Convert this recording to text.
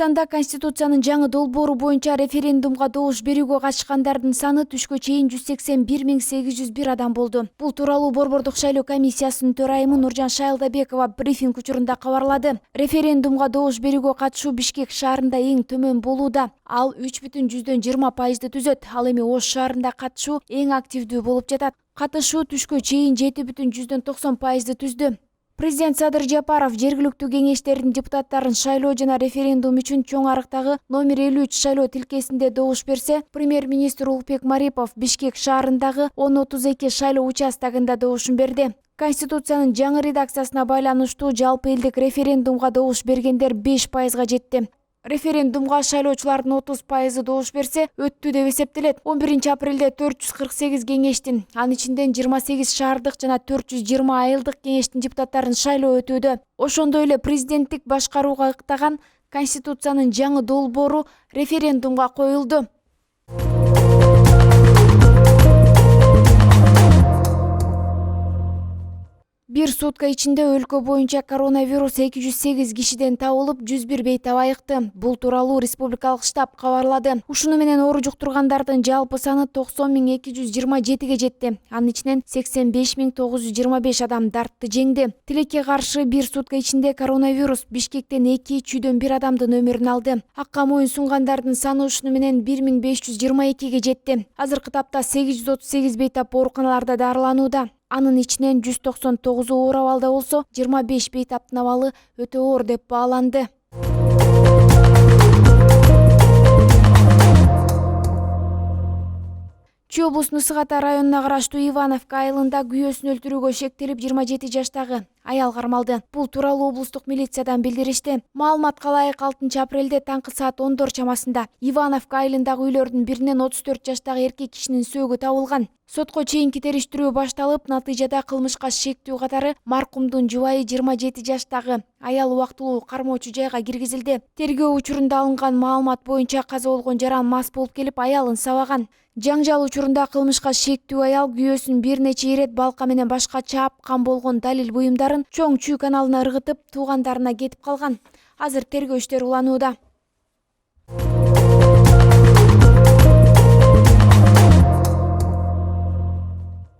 Кыргызстанда Конституциянын жаңы долбоору боюнча референдумга добуш берүүгө катышкандардын саны түшкө чейин 181 адам болду. Бул тууралуу Борбордук шайлоо комиссиясынын төрайымы Нуржан Шайлдабекова брифинг учурунда кабарлады. Референдумга добуш берүүгө катышуу Бишкек шаарында эң төмөн болууда. Ал 3,20% түзөт. Ал эми Ош шаарында катышуу эң активдүү болуп жатат. Катышуу түшкө чейин 7,90% түздү. Президент Садыр Жапаров жергиликтүү кеңештердин депутаттарын шайлоо жана референдум үчүн чоң арыктагы номер 53 шайлоо тилкесинде добуш берсе, премьер-министр Улукбек Марипов Бишкек шаарындагы 1032 шайлоо участогунда добушун берди. Конституциянын жаңы редакциясына байланыштуу жалпы элдик референдумга добуш бергендер 5%га жетти. Референдумга шайлоочулардын 30% добуш берсе, өттү деп эсептелет. 11 апрелде 448 кеңештин, анын ичинен 28 шаардык жана 420 айылдык кеңештин депутаттарын шайлоо өтүүдө. Ошондой эле президенттик башкарууга ыктаган Конституциянын жаңы долбоору референдумга коюлду. Бир сутка ичинде өлкө боюнча коронавирус 208 кишиден табылып, 101 бейтап айыкты. Бул тууралуу республикалык штаб кабарлады. Ушуну менен оору жуктургандардын жалпы саны 90,227ге жетти. Анын ичинен 85,925 адам дартты жеңди. Тилекке каршы бир сутка ичинде коронавирус Бишкектен 2 чүйдөн 1 адамдын өмүрүн алды. Акка моюн сунгандардын саны ушуну менен 1522ге жетти. Азыркы тапта 838 бейтап ооруканаларда дарыланууда. Анын ичинен 199 оор абалда болсо, 25 бейтаптын абалы өтө оор деп бааланды. Чүй облусунун Ысык Ата районуна караштуу Ивановка айылында күйөөсүн өлтүрүүгө шектелип 27 жаштагы аял кармалды. Бул тууралуу облустук милициядан билдиришти. Маалыматка ылайык 6 апрелде таңкы саат 10 чамасында Ивановка айылындагы үйлөрдүн биринен 34 жаштагы эркек кишинин сөөгү табылган. Сотко чейинки териштирүү башталып, натыйжада кылмышка шектүү катары маркумдун жубайы 27 жаштагы аял убактылуу кармоочу жайга киргизилди. Тергөө учурунда алынган маалымат боюнча каза болгон жаран мас болуп келип аялын сабаган. Жаңжал учурунда кылмышка шектүү аял күйөөсүн бир нече ирет балка менен башка чаапкан болгон далил буюмдарын чоң Чүй каналына ыргытып, туугандарына кетип калган. Азыр тергөө иштери уланууда.